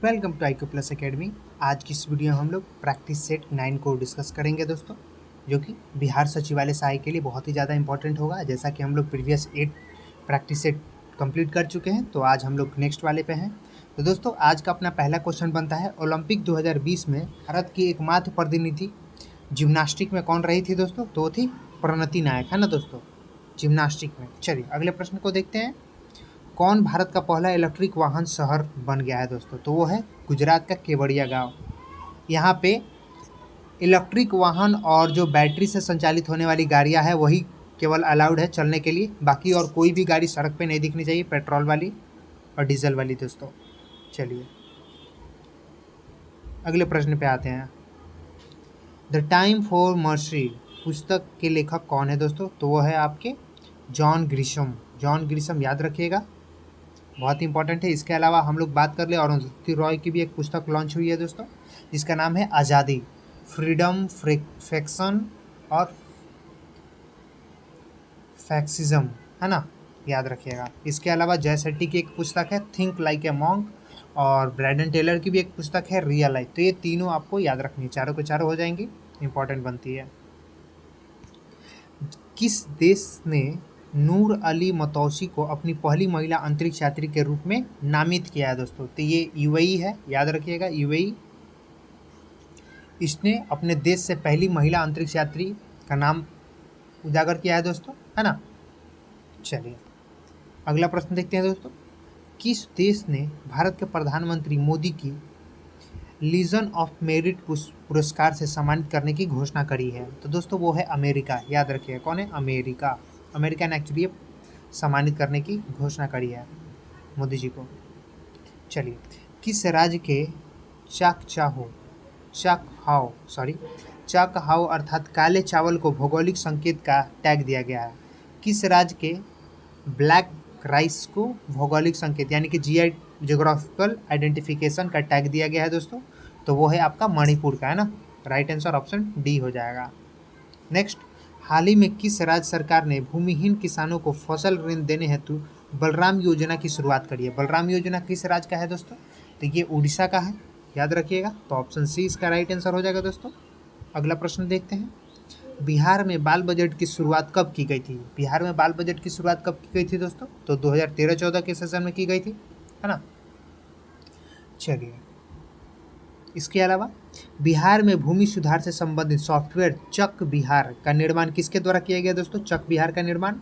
Welcome to IQ plus academy. आज की इस वीडियो में हम लोग प्रैक्टिस सेट 9 को डिस्कस करेंगे दोस्तों, जो कि बिहार सचिवालय सहायक के लिए बहुत ही ज़्यादा इंपॉर्टेंट होगा। जैसा कि हम लोग प्रीवियस 8 प्रैक्टिस सेट कंप्लीट कर चुके हैं, तो आज हम लोग नेक्स्ट वाले पे हैं। तो दोस्तों आज का अपना पहला क्वेश्चन बनता है, ओलंपिक 2020 में भारत की एकमात्र प्रतिनिधि जिम्नास्टिक में कौन रही थी दोस्तों? तो वो थी प्रणति नायक, है ना दोस्तों, जिम्नास्टिक में। चलिए अगले प्रश्न को देखते हैं। कौन भारत का पहला इलेक्ट्रिक वाहन शहर बन गया है दोस्तों? तो वो है गुजरात का केवड़िया गांव। यहाँ पे इलेक्ट्रिक वाहन और जो बैटरी से संचालित होने वाली गाड़ियाँ हैं वही केवल अलाउड है चलने के लिए, बाकी और कोई भी गाड़ी सड़क पे नहीं दिखनी चाहिए, पेट्रोल वाली और डीजल वाली दोस्तों। चलिए अगले प्रश्न पे आते हैं। द टाइम फॉर मर्सी पुस्तक के लेखक कौन है दोस्तों? तो वो है आपके जॉन ग्रिशम। जॉन ग्रिशम याद रखिएगा, बहुत इंपॉर्टेंट है। इसके अलावा हम लोग बात कर ले, अरुंधति रॉय की भी एक पुस्तक लॉन्च हुई है दोस्तों, जिसका नाम है आज़ादी, फ्रीडम, फैक्शन और फैक्सिज्म, है ना, याद रखिएगा। इसके अलावा जय शेट्टी की एक पुस्तक है थिंक लाइक ए मॉन्क, और ब्रैडन टेलर की भी एक पुस्तक है रियल लाइफ। तो ये तीनों आपको याद रखनी है, चारों के चारों हो जाएंगी, इंपॉर्टेंट बनती है। किस देश ने नूर अली मतौसी को अपनी पहली महिला अंतरिक्ष यात्री के रूप में नामित किया है दोस्तों? तो ये यूएई है, याद रखिएगा, यूएई। इसने अपने देश से पहली महिला अंतरिक्ष यात्री का नाम उजागर किया है दोस्तों, है ना। चलिए अगला प्रश्न देखते हैं दोस्तों। किस देश ने भारत के प्रधानमंत्री मोदी की लीजन ऑफ मेरिट पुरस्कार से सम्मानित करने की घोषणा करी है? तो दोस्तों वो है अमेरिका, याद रखिएगा। कौन है? अमेरिका। अमेरिका ने एक्चुअली सम्मानित करने की घोषणा करी है मोदी जी को। चलिए किस राज्य के चाकहाओ अर्थात काले चावल को भौगोलिक संकेत का टैग दिया गया है? किस राज्य के ब्लैक राइस को भौगोलिक संकेत यानी कि जीआई जियोग्राफिकल आइडेंटिफिकेशन का टैग दिया गया है दोस्तों? तो वो है आपका मणिपुर का, है ना। राइट आंसर ऑप्शन डी हो जाएगा। नेक्स्ट, हाल ही में किस राज्य सरकार ने भूमिहीन किसानों को फसल ऋण देने हेतु बलराम योजना की शुरुआत करी है? बलराम योजना किस राज्य का है दोस्तों? तो ये उड़ीसा का है, याद रखिएगा। तो ऑप्शन सी इसका राइट आंसर हो जाएगा दोस्तों। अगला प्रश्न देखते हैं। बिहार में बाल बजट की शुरुआत कब की गई थी? बिहार में बाल बजट की शुरुआत कब की गई थी दोस्तों? तो 2013-14 के सेशन में की गई थी, है ना। चलिए इसके अलावा बिहार में भूमि सुधार से संबंधित सॉफ्टवेयर चक बिहार का निर्माण किसके द्वारा किया गया दोस्तों? चक बिहार का निर्माण,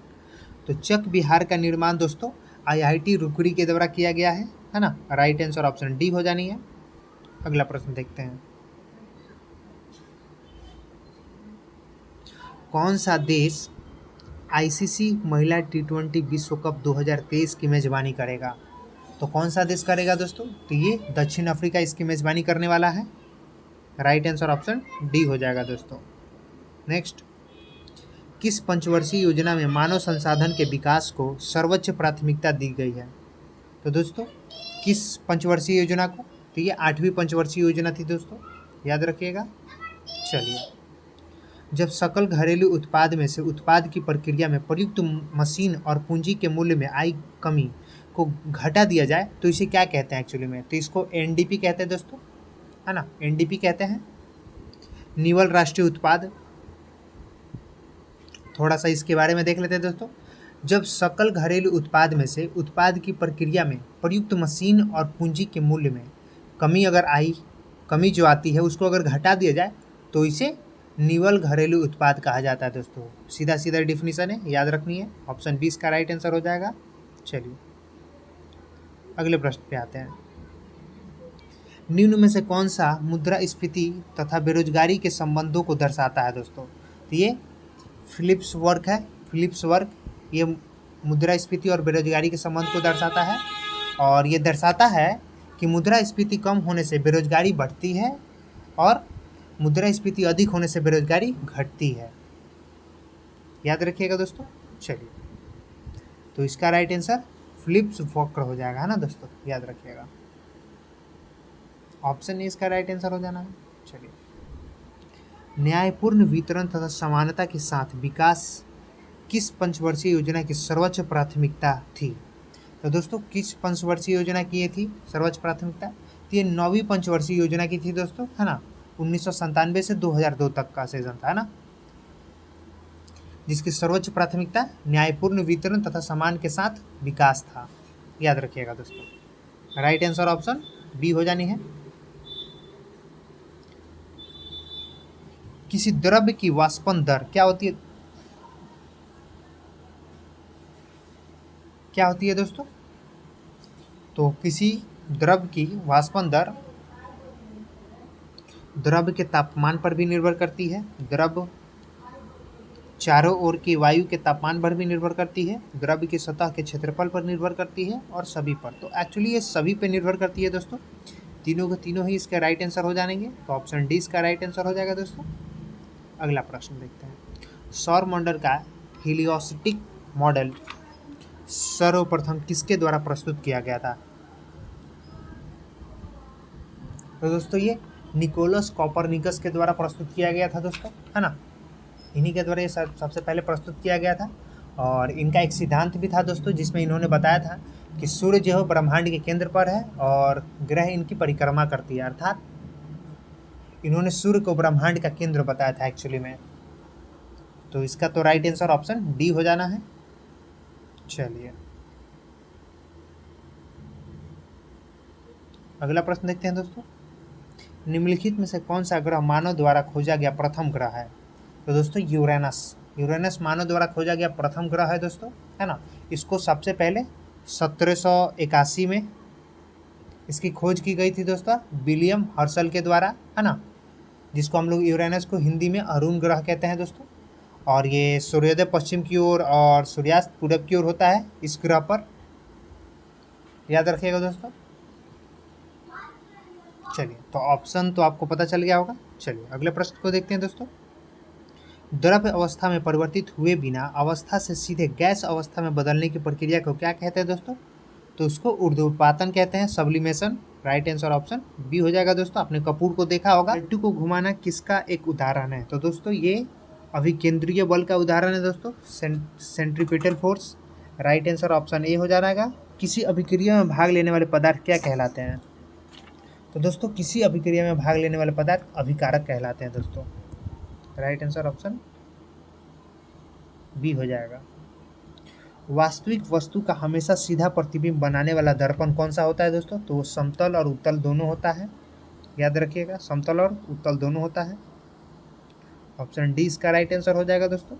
तो चक बिहार का निर्माण दोस्तों IIT रुकड़ी के द्वारा किया गया है ना। राइट आंसर ऑप्शन डी हो जानी है। अगला प्रश्न देखते हैं। कौन सा देश ICC महिला T20 विश्व कप 2023 की मेजबानी करेगा? तो कौन सा देश करेगा दोस्तों? तो ये दक्षिण अफ्रीका इसकी मेजबानी करने वाला है। राइट आंसर ऑप्शन डी हो जाएगा दोस्तों। नेक्स्ट, किस पंचवर्षीय योजना में मानव संसाधन के विकास को सर्वोच्च प्राथमिकता दी गई है? तो दोस्तों किस पंचवर्षीय योजना को? तो ये 8वीं पंचवर्षीय योजना थी दोस्तों, याद रखिएगा। चलिए, जब सकल घरेलू उत्पाद में से उत्पाद की प्रक्रिया में प्रयुक्त मशीन और पूंजी के मूल्य में आई कमी को घटा दिया जाए तो इसे क्या कहते हैं एक्चुअली में? तो इसको NDP कहते हैं दोस्तों, है ना। NDP कहते हैं, निवल राष्ट्रीय उत्पाद। थोड़ा सा इसके बारे में देख लेते हैं दोस्तों। जब सकल घरेलू उत्पाद में से उत्पाद की प्रक्रिया में प्रयुक्त मशीन और पूंजी के मूल्य में कमी जो आती है उसको अगर घटा दिया जाए तो इसे निवल घरेलू उत्पाद कहा जाता है दोस्तों। सीधा सीधा डिफिनीशन है, याद रखनी है। ऑप्शन 20 का राइट आंसर हो जाएगा। चलिए अगले प्रश्न पे आते हैं। निम्न में से कौन सा मुद्रास्फीति तथा बेरोजगारी के संबंधों को दर्शाता है दोस्तों? तो ये फिलिप्स वर्क है। फिलिप्स वर्क ये मुद्रास्फीति और बेरोजगारी के संबंध को दर्शाता है, और ये दर्शाता है कि मुद्रास्फीति कम होने से बेरोजगारी बढ़ती है और मुद्रास्फीति अधिक होने से बेरोजगारी घटती है, याद रखिएगा दोस्तों। चलिए तो इसका राइट आंसर फिलिप्स वक्र हो जाएगा, है ना दोस्तों, याद रखिएगा। ऑप्शन ए इसका राइट आंसर हो जाना है। चलिए, न्यायपूर्ण वितरण तथा समानता के साथ विकास किस पंचवर्षीय योजना की सर्वोच्च प्राथमिकता थी? तो दोस्तों किस पंचवर्षीय योजना की ये थी सर्वोच्च प्राथमिकता? तो ये 9वीं पंचवर्षीय योजना की थी दोस्तों, है ना। 1997 से 2002 तक का सेशन था, है ना, जिसकी सर्वोच्च प्राथमिकता न्यायपूर्ण वितरण तथा समान के साथ विकास था। याद रखिएगा दोस्तों। राइट आंसर ऑप्शन बी हो जानी है। किसी द्रव्य की वाष्पन दर क्या होती है? क्या होती है दोस्तों? तो किसी द्रव्य की वाष्पन दर द्रव्य के तापमान पर भी निर्भर करती है, द्रव्य चारों ओर की वायु के तापमान पर भी निर्भर करती है, द्रव्य की सतह के क्षेत्रफल पर निर्भर करती है और सभी पर। तो एक्चुअली ये सभी पे निर्भर करती है दोस्तों। तीनों के तीनों ही इसके राइट आंसर हो जाएंगे। तो ऑप्शन डी इसका राइट आंसर हो जाएगा दोस्तों। अगला प्रश्न देखते हैं। सौर मंडल का हीलियोस्टिक मॉडल सर्वप्रथम किसके द्वारा प्रस्तुत किया गया था? तो दोस्तों ये निकोलस कॉपरनिकस के द्वारा प्रस्तुत किया गया था दोस्तों, है ना। इन्हीं के द्वारा ये सबसे पहले प्रस्तुत किया गया था। और इनका एक सिद्धांत भी था दोस्तों, जिसमें इन्होंने बताया था कि सूर्य जो है ब्रह्मांड के केंद्र पर है और ग्रह इनकी परिक्रमा करती है, अर्थात इन्होंने सूर्य को ब्रह्मांड का केंद्र बताया था एक्चुअली में। तो इसका तो राइट आंसर ऑप्शन डी हो जाना है। चलिए अगला प्रश्न देखते हैं दोस्तों। निम्नलिखित में से कौन सा ग्रह मानव द्वारा खोजा गया प्रथम ग्रह है? तो दोस्तों यूरेनस मानव द्वारा खोजा गया प्रथम ग्रह है दोस्तों, है ना। इसको सबसे पहले 1781 में इसकी खोज की गई थी दोस्तों, विलियम हर्शल के द्वारा, है ना, जिसको हम लोग यूरेनस को हिंदी में अरुण ग्रह कहते हैं दोस्तों। और ये सूर्योदय पश्चिम की ओर और सूर्यास्त पूरब की ओर होता है इस ग्रह पर। याद रखिएगा दोस्तों। चलिए तो ऑप्शन तो आपको पता चल गया होगा। चलिए अगले प्रश्न को देखते हैं दोस्तों। द्रव्य अवस्था में परिवर्तित हुए बिना अवस्था से सीधे गैस अवस्था में बदलने की प्रक्रिया को क्या कहते हैं दोस्तों? तो उसको ऊर्ध्वपातन कहते हैं, sublimation. Right answer option B हो जाएगा दोस्तों। आपने कपूर को देखा होगा। लट्टू को घुमाना किसका एक उदाहरण है? तो दोस्तों ये अभिकेंद्रीय बल का उदाहरण है दोस्तों, centripetal force. Right answer option A हो जाएगा। किसी अभिक्रिया में भाग लेने वाले पदार्थ क्या कहलाते हैं? तो दोस्तों किसी अभिक्रिया में भाग लेने वाले पदार्थ अभिकारक कहलाते हैं दोस्तों। राइट आंसर ऑप्शन बी हो जाएगा। वास्तविक वस्तु का हमेशा सीधा प्रतिबिंब बनाने वाला दर्पण कौन सा होता है दोस्तों? तो वो समतल और उत्तल दोनों होता है। याद रखिएगा, समतल और उत्तल दोनों होता है। ऑप्शन डी इसका राइट आंसर हो जाएगा दोस्तों।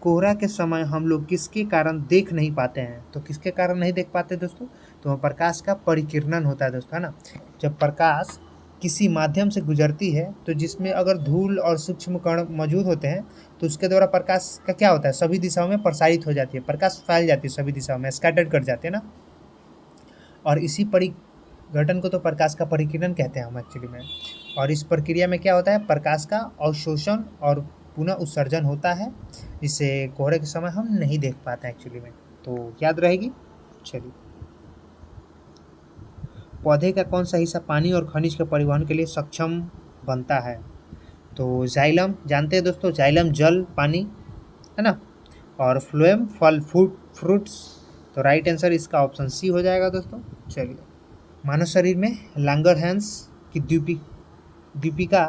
कोहरा के समय हम लोग किसके कारण देख नहीं पाते हैं? तो किसके कारण नहीं देख पाते दोस्तों? तो प्रकाश का परिकिरणन होता है दोस्तों, है ना। जब प्रकाश किसी माध्यम से गुजरती है तो जिसमें अगर धूल और सूक्ष्म कण मौजूद होते हैं तो उसके द्वारा प्रकाश का क्या होता है, सभी दिशाओं में प्रसारित हो जाती है, प्रकाश फैल जाती है सभी दिशाओं में, स्कैटर्ड कर जाते हैं ना। और इसी परिघटन को तो प्रकाश का परिकिरण कहते हैं हम एक्चुअली में। और इस प्रक्रिया में क्या होता है, प्रकाश का अवशोषण और पुनः उत्सर्जन होता है, जिससे कोहरे के समय हम नहीं देख पाते हैं एक्चुअली में। तो याद रहेगी। चलिए पौधे का कौन सा हिस्सा पानी और खनिज के परिवहन के लिए सक्षम बनता है? तो जाइलम जानते हैं दोस्तों, जाइलम जल पानी, है ना। और फ्लोएम फल फ्रूट्स। तो राइट आंसर इसका ऑप्शन सी हो जाएगा दोस्तों। चलिए मानव शरीर में लांगरहैंस की दीपिका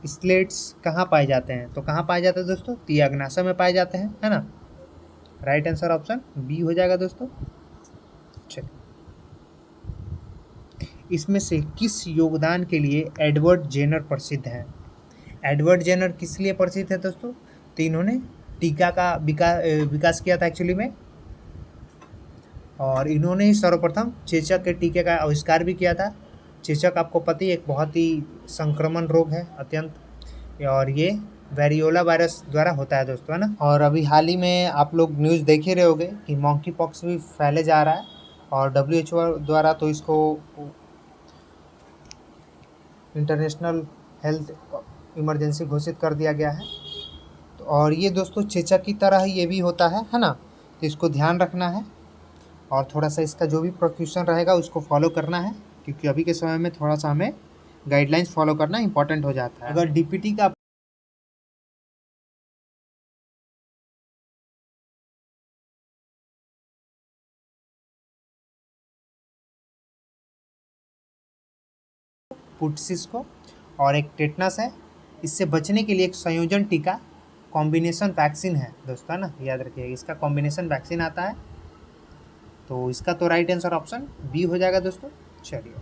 स्लेट्स कहाँ पाए जाते हैं? तो कहाँ पाए जाते हैं दोस्तों? तो ये अग्नाशय में पाए जाते हैं, है ना। राइट आंसर ऑप्शन बी हो जाएगा दोस्तों। चलिए इसमें से किस योगदान के लिए एडवर्ड जेनर प्रसिद्ध हैं? एडवर्ड जेनर किस लिए प्रसिद्ध है दोस्तों? तो इन्होंने टीका का विकास किया था एक्चुअली में, और इन्होंने ही सर्वप्रथम चेचक के टीके का आविष्कार भी किया था। चेचक आपको पता ही एक बहुत ही संक्रमण रोग है अत्यंत, और ये वेरियोला वायरस द्वारा होता है दोस्तों, है ना। और अभी हाल ही में आप लोग न्यूज़ देख ही रहे होंगे कि मॉन्की पॉक्स भी फैले जा रहा है, और WHO द्वारा तो इसको इंटरनेशनल हेल्थ इमरजेंसी घोषित कर दिया गया है। तो और ये दोस्तों चेचक की तरह ये भी होता है ना। तो इसको ध्यान रखना है और थोड़ा सा इसका जो भी प्रिकॉशन रहेगा उसको फॉलो करना है, क्योंकि अभी के समय में थोड़ा सा हमें गाइडलाइंस फॉलो करना इंपॉर्टेंट हो जाता है। अगर DPT का पुट्सिस को, और एक टेटनस है। इससे बचने के लिए एक संयोजन टीका कॉम्बिनेशन वैक्सीन है दोस्तों, है ना, याद रखिएगा इसका कॉम्बिनेशन वैक्सीन आता है। तो इसका तो राइट आंसर ऑप्शन बी हो जाएगा दोस्तों। चलिए,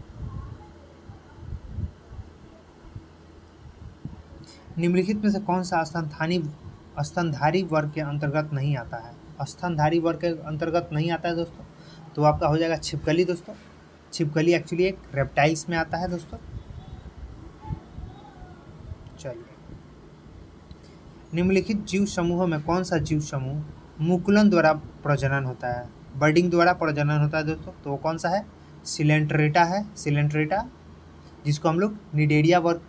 निम्नलिखित में से कौन सा स्तनधारी वर्ग के अंतर्गत नहीं आता है? स्तनधारी वर्ग के अंतर्गत नहीं आता है दोस्तों, तो आपका हो जाएगा छिपकली दोस्तों। छिपकली एक्चुअली एक रेप्टाइल्स में आता है दोस्तों। चलिए, निम्नलिखित जीव समूहों में कौन सा जीव समूह मुकुलन द्वारा प्रजनन होता है, बर्डिंग द्वारा प्रजनन होता है दोस्तों? तो वो कौन सा है? सिलेंट्रेटा है, सिलेंट्रेटा, जिसको हम लोग निडेरिया वर्ग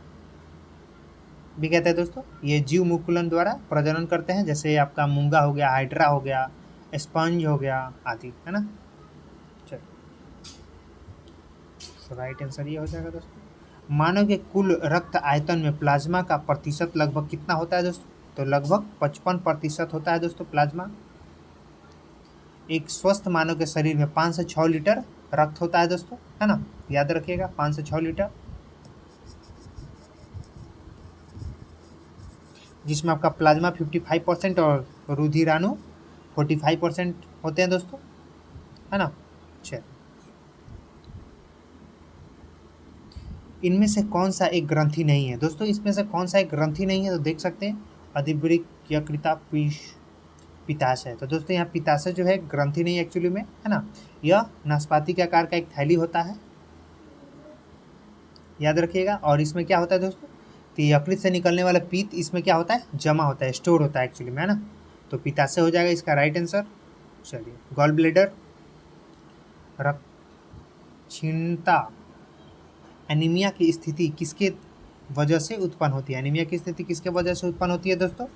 भी कहते हैं दोस्तों। ये जीव मुकुलन द्वारा प्रजनन करते हैं, जैसे आपका मूंगा हो गया, हाइड्रा हो गया, स्पंज हो गया आदि, है ना। चलिए, राइट आंसर ये हो जाएगा दोस्तों। मानव के कुल रक्त आयतन में प्लाज्मा का प्रतिशत लगभग कितना होता है दोस्तों? तो लगभग 55% होता है दोस्तों प्लाज्मा। एक स्वस्थ मानव के शरीर में 5 से 6 लीटर रक्त होता है दोस्तों, है ना, याद रखिएगा 5 से 6 लीटर, जिसमें आपका प्लाज्मा 55% और रुधिराणु 45% होते हैं दोस्तों, है ना। चलिए, इनमें से कौन सा एक ग्रंथि नहीं है दोस्तों? इसमें से कौन सा एक ग्रंथि नहीं है? तो देख सकते हैं अधिवृक्क, यकृता, पित्ताशय। तो दोस्तों यहाँ पित्ताशय जो है ग्रंथि नहीं एक्चुअली में, है ना। यह नाशपाती के आकार का एक थैली होता है, याद रखिएगा। और इसमें क्या होता है दोस्तों? तो यकृत से निकलने वाला पित्त इसमें क्या होता है? जमा होता है, स्टोर होता है एक्चुअली में, है ना। तो पित्ताशय हो जाएगा इसका राइट आंसर। चलिए, गॉल ब्लैडर, रक्त क्षीणता, एनीमिया की स्थिति किसके वजह से उत्पन्न होती है? एनीमिया की स्थिति किसके वजह से उत्पन्न होती है दोस्तों?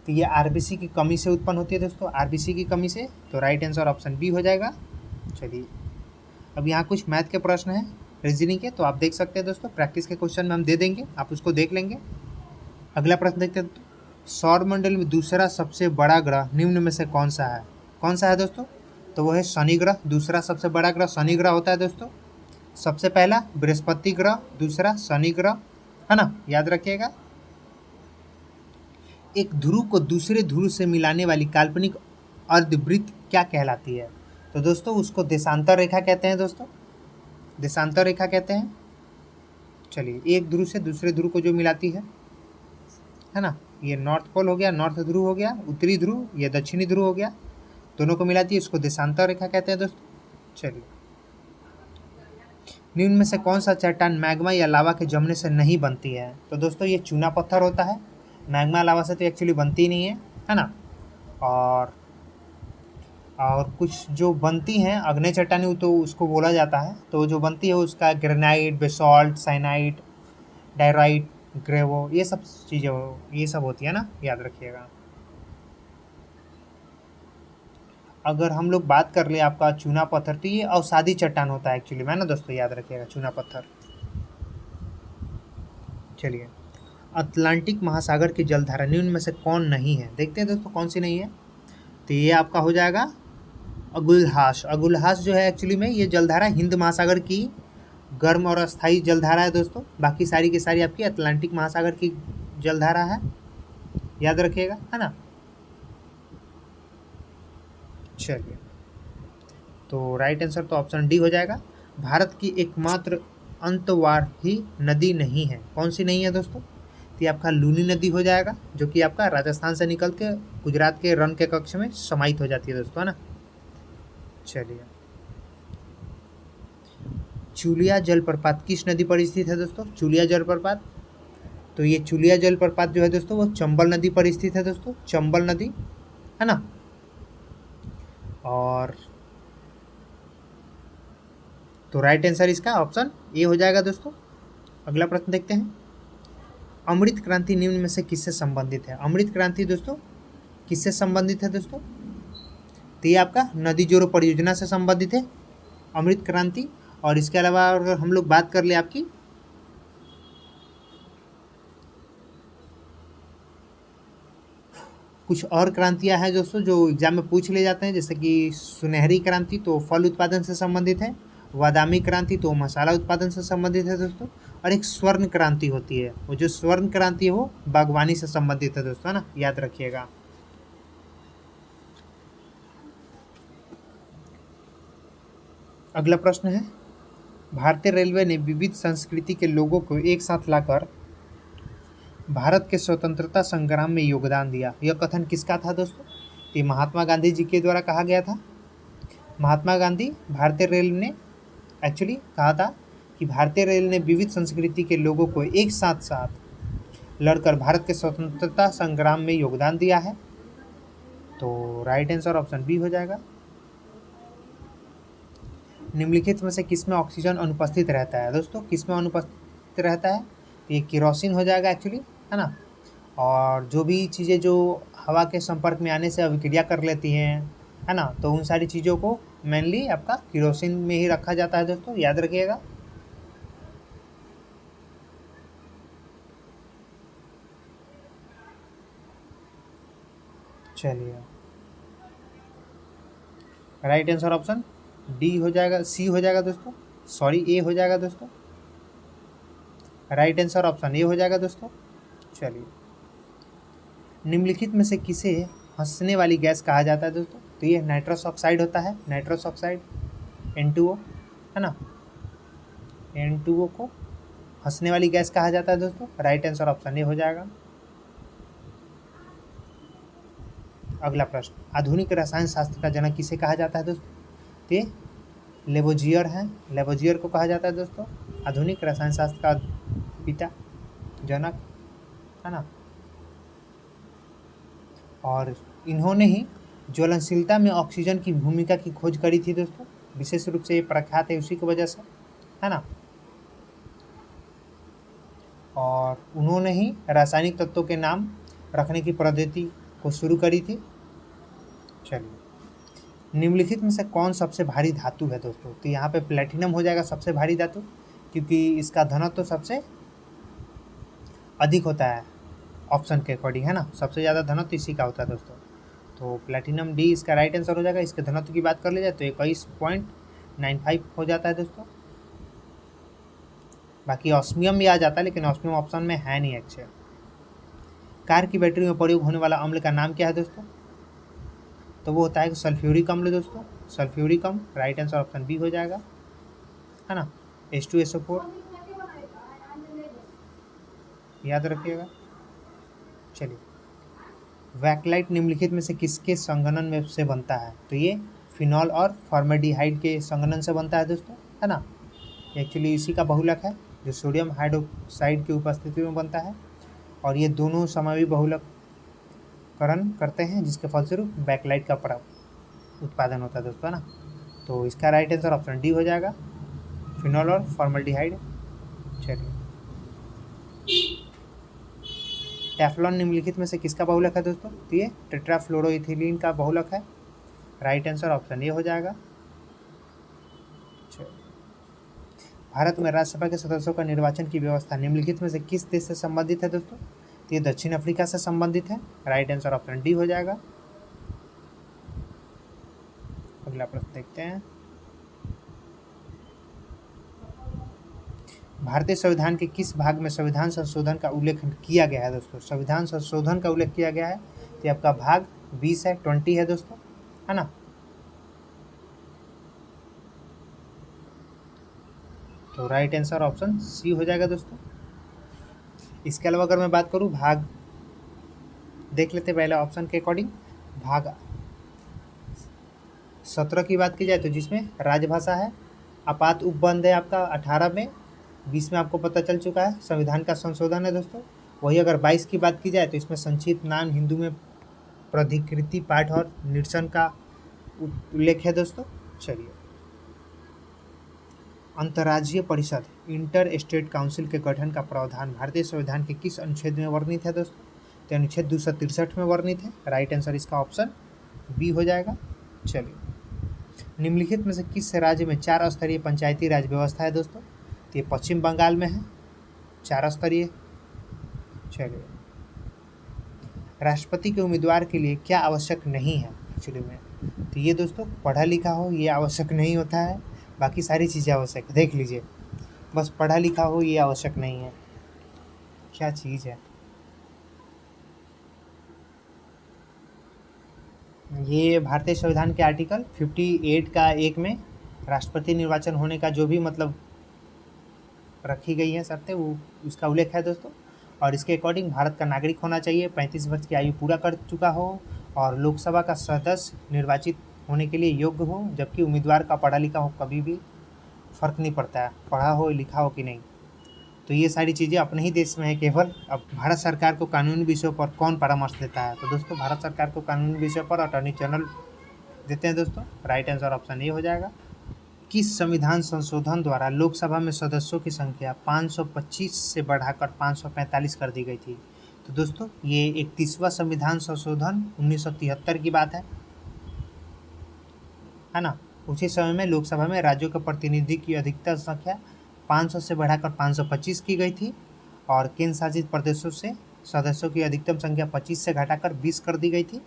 तो ये आरबीसी की कमी से उत्पन्न होती है दोस्तों, आरबीसी की कमी से। तो राइट आंसर ऑप्शन बी हो जाएगा। चलिए, अब यहाँ कुछ मैथ के प्रश्न हैं रीजनिंग के, तो आप देख सकते हैं दोस्तों, प्रैक्टिस के क्वेश्चन में हम दे देंगे, आप उसको देख लेंगे। अगला प्रश्न देखते हैं, सौर मंडल में दूसरा सबसे बड़ा ग्रह निम्न में से कौन सा है? कौन सा है दोस्तों? तो वो है शनि ग्रह। दूसरा सबसे बड़ा ग्रह शनि ग्रह होता है दोस्तों। सबसे पहला बृहस्पति ग्रह, दूसरा शनि ग्रह, है ना, याद रखिएगा। एक ध्रुव को दूसरे ध्रुव से मिलाने वाली काल्पनिक अर्धवृत्त क्या कहलाती है? तो दोस्तों उसको देशांतर रेखा कहते हैं दोस्तों, देशांतर रेखा कहते हैं। चलिए, एक ध्रुव से दूसरे ध्रुव को जो मिलाती है ना, ये नॉर्थ पोल हो गया, नॉर्थ ध्रुव हो गया, उत्तरी ध्रुव, ये दक्षिणी ध्रुव हो गया, दोनों को मिलाती है, इसको देशांतर रेखा कहते हैं दोस्तों। चलिए, निम्न में से कौन सा चट्टान मैग्मा या लावा के जमने से नहीं बनती है? तो दोस्तों ये चूना पत्थर होता है, मैग्मा लावा से तो एक्चुअली बनती नहीं है ना। और कुछ जो बनती हैं अग्नि चट्टानी, तो उसको बोला जाता है, तो जो बनती है उसका ग्रेनाइट, बेसॉल्ट, साइनाइट, डायराइट, ग्रेवो, ये सब चीज़ें ये सब होती है ना, याद रखिएगा। अगर हम लोग बात कर ले आपका चूना पत्थर, तो ये अवसादी चट्टान होता है एक्चुअली में, ना दोस्तों, याद रखिएगा चूना पत्थर। चलिए, अटलांटिक महासागर की जलधारा निम्न में से कौन नहीं है? देखते हैं दोस्तों कौन सी नहीं है। तो ये आपका हो जाएगा अगुलहास। अगुलहास जो है एक्चुअली में ये जलधारा हिंद महासागर की गर्म और अस्थायी जलधारा है दोस्तों। बाकी सारी की सारी आपकी अटलांटिक महासागर की जलधारा है, याद रखिएगा, है ना। चलिए, तो राइट आंसर तो ऑप्शन डी हो जाएगा। भारत की एकमात्र अंतर्वाही नदी नहीं है, कौन सी नहीं है दोस्तों? तो ये आपका लूनी नदी हो जाएगा, जो कि आपका राजस्थान से निकल के गुजरात के रण के कक्ष में समाहित हो जाती है दोस्तों, है ना। चलिए, चुलिया जलप्रपात किस नदी पर स्थित है दोस्तों? चुलिया जलप्रपात, तो ये चुलिया जलप्रपात जो है दोस्तों वो चंबल नदी पर स्थित है दोस्तों, चंबल नदी, है ना। और तो राइट आंसर इसका ऑप्शन ए हो जाएगा दोस्तों। अगला प्रश्न देखते हैं, अमृत क्रांति निम्न में से किससे संबंधित है? अमृत क्रांति दोस्तों किससे संबंधित है दोस्तों? तो ये आपका नदी जोड़ो परियोजना से संबंधित है अमृत क्रांति। और इसके अलावा अगर हम लोग बात कर ले आपकी कुछ और क्रांतियां हैं दोस्तों जो एग्जाम में पूछ ले जाते हैं, जैसे कि सुनहरी क्रांति, तो फल उत्पादन से संबंधित है। बादामी क्रांति तो मसाला उत्पादन से संबंधित है दोस्तों। और एक स्वर्ण क्रांति होती है, वो जो स्वर्ण क्रांति है वो बागवानी से संबंधित है दोस्तों, है ना, याद रखिएगा। अगला प्रश्न है, भारतीय रेलवे ने विविध संस्कृति के लोगों को एक साथ लाकर भारत के स्वतंत्रता संग्राम में योगदान दिया। यह कथन किसका था दोस्तों? ये महात्मा गांधी जी के द्वारा कहा गया था। महात्मा गांधी भारतीय रेल ने एक्चुअली कहा था कि भारतीय रेल ने विविध संस्कृति के लोगों को एक साथ साथ लड़कर भारत के स्वतंत्रता संग्राम में योगदान दिया है। तो राइट आंसर ऑप्शन बी हो जाएगा। निम्नलिखित में से किसमें ऑक्सीजन अनुपस्थित रहता है दोस्तों? किसमें अनुपस्थित रहता है? ये केरोसिन हो जाएगा एक्चुअली, है ना। और जो भी चीज़ें जो हवा के संपर्क में आने से अभिक्रिया कर लेती हैं, है ना, तो उन सारी चीज़ों को मेनली आपका केरोसिन में ही रखा जाता है दोस्तों, याद रखिएगा। चलिए, राइट आंसर ऑप्शन डी हो जाएगा, सी हो जाएगा दोस्तों, सॉरी ए हो जाएगा दोस्तों। राइट आंसर ऑप्शन ए हो जाएगा दोस्तों। चलिए, निम्नलिखित में से किसे हंसने वाली गैस कहा जाता है दोस्तों? तो ये नाइट्रस ऑक्साइड होता है, नाइट्रस ऑक्साइड N2O, है ना। N2O को हंसने वाली गैस कहा जाता है दोस्तों। राइट आंसर ऑप्शन ए हो जाएगा। अगला प्रश्न, आधुनिक रसायन शास्त्र का जनक किसे कहा जाता है दोस्तों? तो ये लेवोजियर हैं, लेवोजियर को कहा जाता है दोस्तों आधुनिक रसायन शास्त्र का पिता, जनक, है ना। और इन्होंने ही ज्वलनशीलता में ऑक्सीजन की भूमिका की खोज करी थी दोस्तों, विशेष रूप से ये प्रख्यात है उसी की वजह से, है ना। और उन्होंने ही रासायनिक तत्वों के नाम रखने की पद्धति को शुरू करी थी। चलिए, निम्नलिखित में से कौन सबसे भारी धातु है दोस्तों? तो यहाँ पे प्लेटिनम हो जाएगा सबसे भारी धातु, क्योंकि इसका घनत्व तो सबसे अधिक होता है ऑप्शन के अकॉर्डिंग, है ना। सबसे ज़्यादा घनत्व इसी का होता है दोस्तों। तो प्लेटिनम डी इसका राइट आंसर हो जाएगा। इसके घनत्व की बात कर ली जाए तो 21.95 हो जाता है दोस्तों। बाकी ऑस्मियम भी आ जाता है, लेकिन ऑस्मियम ऑप्शन में है नहीं एक्चुअल। कार की बैटरी में प्रयोग होने वाला अम्ल का नाम क्या है दोस्तों? तो वो होता है सल्फ्यूरिक अम्ल दोस्तों, सल्फ्यूरिक अम्ल। राइट आंसर ऑप्शन बी हो जाएगा, है ना, H2SO4, याद रखिएगा। चलिए, वैकलाइट निम्नलिखित में से किसके संघनन में से बनता है? तो ये फिनॉल और फॉर्मेल्डिहाइड के संघनन से बनता है दोस्तों, है ना। एक्चुअली इसी का बहुलक है जो सोडियम हाइड्रोक्साइड की उपस्थिति में बनता है, और ये दोनों समावी बहुलकरण करते हैं, जिसके फलस्वरूप बैकलाइट का उत्पादन होता है दोस्तों, है ना। तो इसका राइट आंसर ऑप्शन डी हो जाएगा, फिनॉल और फॉर्मेल्डिहाइड। चलिए, टेफ्लॉन निम्नलिखित में से किसका बहुलक है दोस्तों? तो ये टेट्राफ्लोरोइथिलीन का बहुलक है। राइट आंसर ऑप्शन ए हो जाएगा। भारत में राज्यसभा के सदस्यों का निर्वाचन की व्यवस्था निम्नलिखित में से किस देश से संबंधित है दोस्तों? तो ये दक्षिण अफ्रीका से संबंधित है। राइट आंसर ऑप्शन डी हो जाएगा। अगला प्रश्न देखते हैं, भारतीय संविधान के किस भाग में संविधान संशोधन का उल्लेख किया गया है दोस्तों? संविधान संशोधन का उल्लेख किया गया है, तो आपका भाग 20 है, 20 है दोस्तों, है ना। तो राइट आंसर ऑप्शन सी हो जाएगा दोस्तों। इसके अलावा अगर मैं बात करूँ, भाग देख लेते पहले ऑप्शन के अकॉर्डिंग। भाग 17 की बात की जाए तो जिसमें राजभाषा है, आपात उपबंध है आपका 18 में, 20 में आपको पता चल चुका है संविधान का संशोधन है दोस्तों। वही अगर 22 की बात की जाए तो इसमें संक्षिप्त नाम हिंदू में प्राधिकृति पाठ और निरसन का उल्लेख है दोस्तों। चलिए, अंतर्राज्यीय परिषद इंटर स्टेट काउंसिल के गठन का प्रावधान भारतीय संविधान के किस अनुच्छेद में वर्णित है दोस्तों? तो अनुच्छेद 263 में वर्णित है। राइट आंसर इसका ऑप्शन बी हो जाएगा। चलिए, निम्नलिखित में से किस राज्य में 4 स्तरीय पंचायती राज व्यवस्था है दोस्तों? तो ये पश्चिम बंगाल में है, 4 स्तरीय। चलिए, राष्ट्रपति के उम्मीदवार के लिए क्या आवश्यक नहीं है एक्चुअली में? तो ये दोस्तों पढ़ा लिखा हो, ये आवश्यक नहीं होता है। बाकी सारी चीज़ें आवश्यक है, देख लीजिए। बस पढ़ा लिखा हो ये आवश्यक नहीं है। क्या चीज़ है ये? भारतीय संविधान के आर्टिकल 58 का 1 में राष्ट्रपति निर्वाचन होने का जो भी मतलब रखी गई है शर्तें, वो उसका उल्लेख है दोस्तों। और इसके अकॉर्डिंग भारत का नागरिक होना चाहिए, 35 वर्ष की आयु पूरा कर चुका हो और लोकसभा का सदस्य निर्वाचित होने के लिए योग्य हो, जबकि उम्मीदवार का पढ़ा लिखा हो कभी भी फ़र्क नहीं पड़ता है, पढ़ा हो लिखा हो कि नहीं। तो ये सारी चीज़ें अपने ही देश में है केवल। अब भारत सरकार को कानूनी विषयों पर कौन परामर्श देता है? तो दोस्तों भारत सरकार को कानूनी विषयों पर अटॉर्नी जनरल देते हैं दोस्तों। राइट आंसर ऑप्शन ए हो जाएगा। किस संविधान संशोधन द्वारा लोकसभा में सदस्यों की संख्या 525 से बढ़ाकर 545 कर दी गई थी? तो दोस्तों ये 31वां संविधान संशोधन 1973 की बात है ना। उसी समय में लोकसभा में राज्यों के प्रतिनिधि की अधिकतम संख्या 500 से बढ़ाकर 525 की गई थी और केंद्र शासित प्रदेशों से सदस्यों की अधिकतम संख्या 25 से घटाकर 20 कर दी गई थी।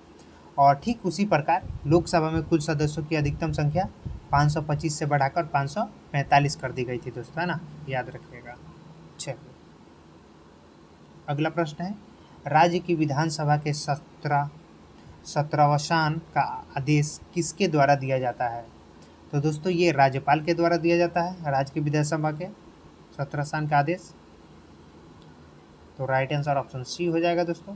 और ठीक उसी प्रकार लोकसभा में कुल सदस्यों की अधिकतम संख्या 525 से बढ़ाकर 545 कर दी गई थी दोस्तों, है ना, याद रखिएगा। चलिए अगला प्रश्न है, राज्य की विधानसभा के 17वां का आदेश किसके द्वारा दिया जाता है? तो दोस्तों ये राज्यपाल के द्वारा दिया जाता है राज्य की विधानसभा के 17वां का आदेश। तो राइट आंसर ऑप्शन सी हो जाएगा दोस्तों।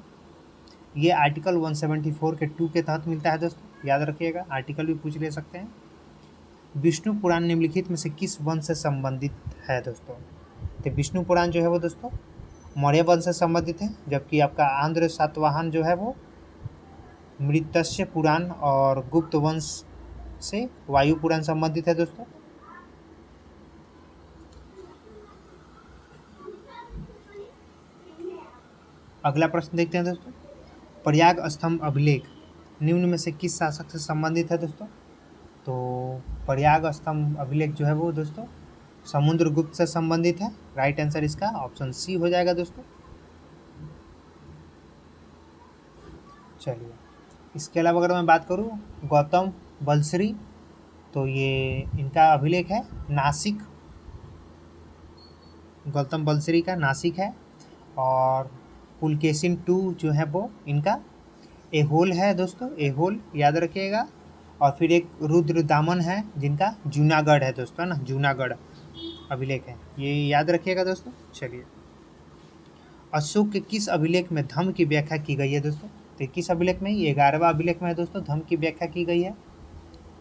ये आर्टिकल 174 के 2 के तहत मिलता है दोस्तों, याद रखिएगा, आर्टिकल भी पूछ ले सकते हैं। विष्णु पुराण निम्नलिखित में से किस वंश से संबंधित है दोस्तों? तो विष्णु पुराण जो है वो दोस्तों मौर्य वंश से संबंधित है, जबकि आपका आंध्र सातवाहन जो है वो मृत्स्य पुराण और गुप्त वंश से वायु पुराण संबंधित है दोस्तों। अगला प्रश्न देखते हैं दोस्तों, प्रयाग स्तंभ अभिलेख निम्न में से किस शासक से संबंधित है दोस्तों? तो प्रयाग स्तंभ अभिलेख जो है वो दोस्तों समुद्रगुप्त से संबंधित है। राइट आंसर इसका ऑप्शन सी हो जाएगा दोस्तों। चलिए इसके अलावा अगर मैं बात करूँ गौतम बलश्री, तो ये इनका अभिलेख है नासिक, गौतम बलश्री का नासिक है। और पुलकेशिन 2 जो है वो इनका एहोल है दोस्तों, एहोल याद रखिएगा। और फिर एक रुद्रदामन है जिनका जूनागढ़ है दोस्तों, है ना, जूनागढ़ अभिलेख है, ये याद रखिएगा दोस्तों। चलिए अशोक के किस अभिलेख में धम्म की व्याख्या की गई है दोस्तों? तो किस अभिलेख में? ये 11वां अभिलेख में है दोस्तों, धम्म की व्याख्या की गई है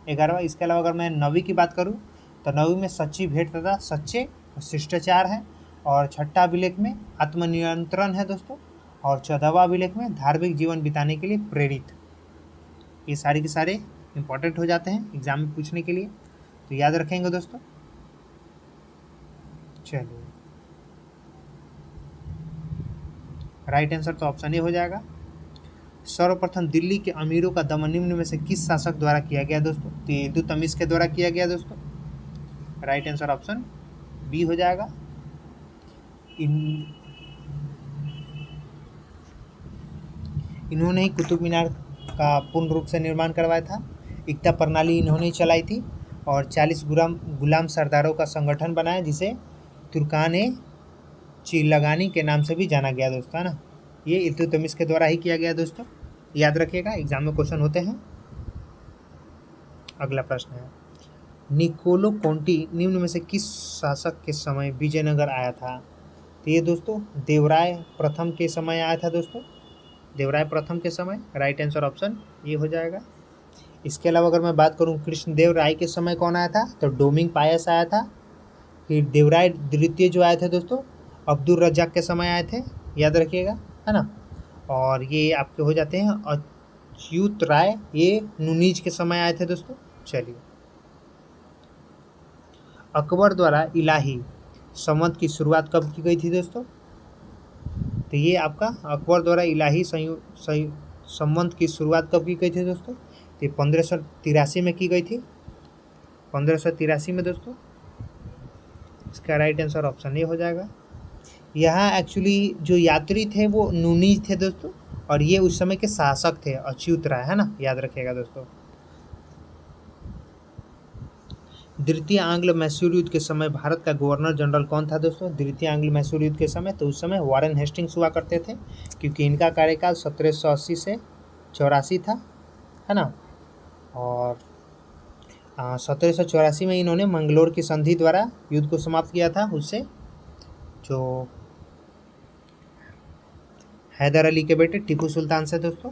11वां। इसके अलावा अगर मैं 9वीं की बात करूँ तो 9वीं में सच्ची भेंट तथा सच्चे शिष्टाचार है। और 6ठा अभिलेख में आत्मनियंत्रण है दोस्तों। और 14वां अभिलेख में धार्मिक जीवन बिताने के लिए प्रेरित। ये सारे के सारे इंपॉर्टेंट हो जाते हैं एग्जाम में पूछने के लिए, तो याद रखेंगे दोस्तों। चलिए राइट आंसर तो ऑप्शन ए हो जाएगा। सर्वप्रथम दिल्ली के अमीरों का दमन निम्न में से किस शासक द्वारा किया गया दोस्तों? तो इल्तुतमिश के द्वारा किया गया दोस्तों। राइट आंसर ऑप्शन बी हो जाएगा। इन्होंने ही कुतुब मीनार का पूर्ण रूप से निर्माण करवाया था। एकता प्रणाली इन्होंने ही चलाई थी और 40 गुलाम सरदारों का संगठन बनाया जिसे तुर्काने चिलगानी के नाम से भी जाना गया दोस्तों, है ना। ये इल्तुतमिश के द्वारा ही किया गया दोस्तों, याद रखिएगा, एग्जाम में क्वेश्चन होते हैं। अगला प्रश्न है, निकोलो कोंटी निम्न में से किस शासक के समय विजयनगर आया था? तो ये दोस्तों देवराय प्रथम के समय आया था दोस्तों, देवराय प्रथम के समय। राइट आंसर ऑप्शन ये हो जाएगा। इसके अलावा अगर मैं बात करूं कृष्णदेव राय के समय कौन आया था? तो डोमिंग पायस आया था। फिर देवराय द्वितीय जो आए थे दोस्तों अब्दुल रज्जाक के समय आए थे, याद रखिएगा, है ना। और ये आपके हो जाते हैं अच्युत राय, ये नुनीज के समय आए थे दोस्तों। चलिए अकबर द्वारा इलाही संवत की शुरुआत कब की गई थी दोस्तों? तो ये आपका अकबर द्वारा इलाही संवत की शुरुआत कब की गई थी दोस्तों? तो 1583 में की गई थी, 1583 में दोस्तों। इसका राइट आंसर ऑप्शन ए हो जाएगा। यहाँ एक्चुअली जो यात्री थे वो नुनीज थे दोस्तों, और ये उस समय के शासक थे अच्युत राय, है ना, याद रखिएगा दोस्तों। द्वितीय आंग्ल मैसूर युद्ध के समय भारत का गवर्नर जनरल कौन था दोस्तों? द्वितीय आंग्ल मैसूर युद्ध के समय तो उस समय वॉरेन हेस्टिंग्स हुआ करते थे, क्योंकि इनका कार्यकाल 1780 से 84 था, है ना। और 1784 में इन्होंने मंगलोर की संधि द्वारा युद्ध को समाप्त किया था, उससे जो हैदर अली के बेटे टीपू सुल्तान से दोस्तों।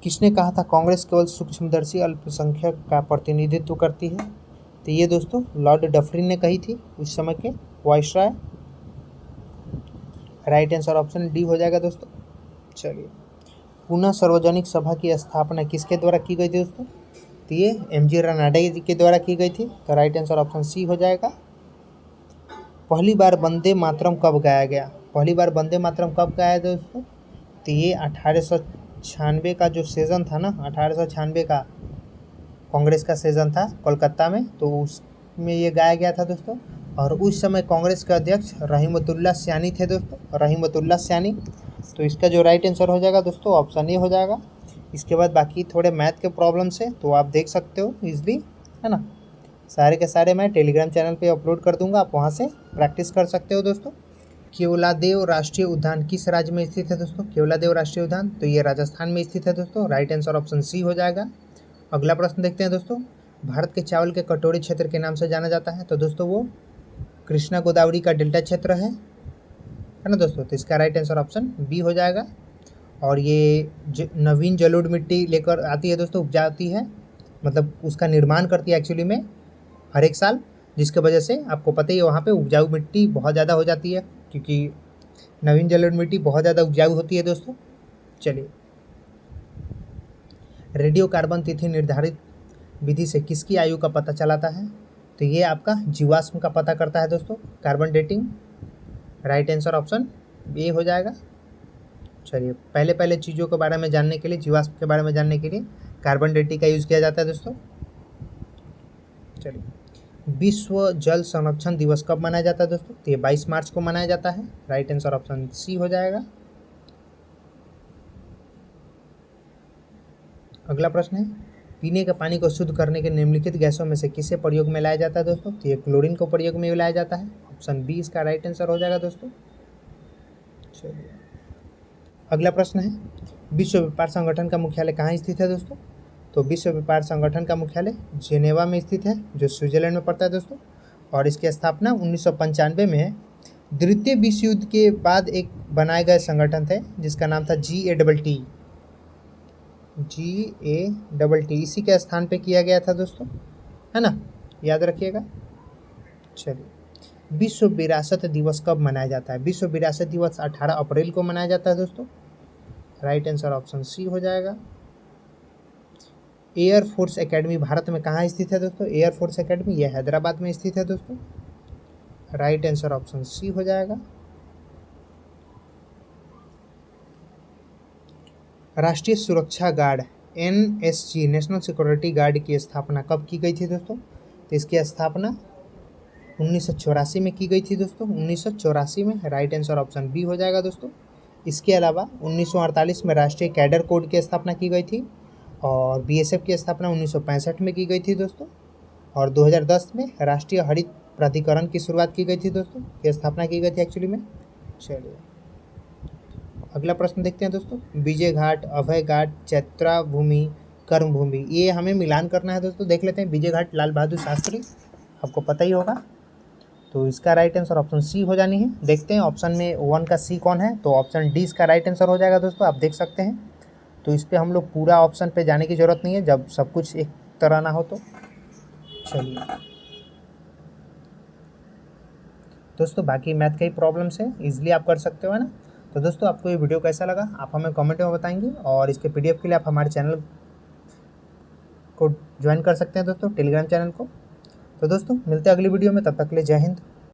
किसने कहा था कांग्रेस केवल सूक्ष्मदर्शी अल्पसंख्यक का प्रतिनिधित्व करती है? तो ये दोस्तों लॉर्ड डफरिन ने कही थी, उस समय के viceroy. Right answer option D हो जाएगा दोस्तों। चलिए, पुनः सार्वजनिक सभा की स्थापना किसके द्वारा की गई थी दोस्तों? तो ये एमजी रानाडे जी के द्वारा की गई थी, तो राइट आंसर ऑप्शन सी हो जाएगा। पहली बार वंदे मातरम कब गाया गया? पहली बार वंदे मातरम कब गाया दोस्तों? तो ये 1896 का जो सेशन था ना, 1896 का कांग्रेस का सेशन था कोलकाता में, तो उसमें ये गाया गया था दोस्तों। और उस समय कांग्रेस के अध्यक्ष रहीमतुल्लाह सैनी थे दोस्तों, रहीमतुल्लाह सैनी। तो इसका जो राइट आंसर हो जाएगा दोस्तों ऑप्शन ए हो जाएगा। इसके बाद बाकी थोड़े मैथ के प्रॉब्लम्स है, तो आप देख सकते हो इजली, है ना। सारे के सारे मैं टेलीग्राम चैनल पे अपलोड कर दूंगा, आप वहाँ से प्रैक्टिस कर सकते हो दोस्तों। केवलादेव राष्ट्रीय उद्यान किस राज्य में स्थित है दोस्तों? केवलादेव राष्ट्रीय उद्यान तो ये राजस्थान में स्थित है दोस्तों। राइट आंसर ऑप्शन सी हो जाएगा। अगला प्रश्न देखते हैं दोस्तों। भारत के चावल के कटोरी क्षेत्र के नाम से जाना जाता है, तो दोस्तों वो कृष्णा गोदावरी का डेल्टा क्षेत्र है ना दोस्तों। तो इसका राइट आंसर ऑप्शन बी हो जाएगा। और ये नवीन जलोढ़ मिट्टी लेकर आती है दोस्तों, उपजाती है, मतलब उसका निर्माण करती है एक्चुअली में हर एक साल, जिसके वजह से आपको पता ही है वहाँ पे उपजाऊ मिट्टी बहुत ज़्यादा हो जाती है, क्योंकि नवीन जलोढ़ मिट्टी बहुत ज़्यादा उपजाऊ होती है दोस्तों। चलिए, रेडियो कार्बन तिथि निर्धारित विधि से किसकी आयु का पता चलाता है? तो ये आपका जीवाश्म का पता करता है दोस्तों, carbon dating. Right answer option A हो जाएगा। चलिए, पहले पहले चीज़ों के बारे में जानने के लिए, जीवाश्म के बारे में जानने के लिए कार्बन डेटिंग का यूज़ किया जाता है दोस्तों। चलिए, विश्व जल संरक्षण दिवस कब मनाया जाता है दोस्तों? तो ये 22 मार्च को मनाया जाता है। राइट आंसर ऑप्शन सी हो जाएगा। अगला प्रश्न है, पीने के पानी को शुद्ध करने के निम्नलिखित गैसों में से किसे प्रयोग में लाया जाता है दोस्तों? तो ये क्लोरीन को प्रयोग में लाया जाता है। ऑप्शन बी इसका राइट आंसर हो जाएगा दोस्तों। चलिए, अगला प्रश्न है, विश्व व्यापार संगठन का मुख्यालय कहाँ स्थित है दोस्तों? तो विश्व व्यापार संगठन का मुख्यालय जेनेवा में स्थित है, जो स्विट्जरलैंड में पड़ता है दोस्तों। और इसकी स्थापना 1995 में है। द्वितीय विश्व युद्ध के बाद एक बनाए गए संगठन थे, जिसका नाम था GATT। इसी के स्थान पे किया गया था दोस्तों, है ना, याद रखिएगा। चलिए, विश्व विरासत दिवस कब मनाया जाता है? विश्व विरासत दिवस 18 अप्रैल को मनाया जाता है दोस्तों। राइट आंसर ऑप्शन सी हो जाएगा। एयर फोर्स एकेडमी भारत में कहाँ स्थित है दोस्तों? एयर फोर्स एकेडमी ये हैदराबाद में स्थित है दोस्तों। राइट आंसर ऑप्शन सी हो जाएगा। राष्ट्रीय सुरक्षा guard NSG national security guard की स्थापना कब की गई थी दोस्तों? तो इसकी स्थापना 1984 में की गई थी दोस्तों, 1984 में। राइट आंसर ऑप्शन बी हो जाएगा दोस्तों। इसके अलावा 1948 में राष्ट्रीय कैडर कोड की स्थापना की गई थी, और BSF की स्थापना 1965 में की गई थी दोस्तों। और 2010 में राष्ट्रीय हरित प्राधिकरण की शुरुआत की गई थी दोस्तों, की स्थापना की गई थी एक्चुअली में। चलिए, अगला प्रश्न देखते हैं दोस्तों। विजय घाट, अभय घाट, चैत्रा भूमि, कर्म भूमि, ये हमें मिलान करना है दोस्तों। देख लेते हैं। विजय घाट लाल बहादुर शास्त्री, आपको पता ही होगा, तो इसका राइट आंसर ऑप्शन सी हो जानी है। देखते हैं ऑप्शन में 1 का सी कौन है, तो ऑप्शन डी इसका राइट आंसर हो जाएगा दोस्तों, आप देख सकते हैं। तो इस पर हम लोग पूरा ऑप्शन पे जाने की ज़रूरत नहीं है, जब सब कुछ एक तरह ना हो तो। चलिए दोस्तों, बाकी मैथ के ही प्रॉब्लम्स है, इजीली आप कर सकते हो, है ना। तो दोस्तों, आपको ये वीडियो कैसा लगा आप हमें कमेंट में बताएंगे, और इसके PDF के लिए आप हमारे चैनल को ज्वाइन कर सकते हैं दोस्तों, टेलीग्राम चैनल को। तो दोस्तों, मिलते हैं अगली वीडियो में, तब तक के लिए जय हिंद।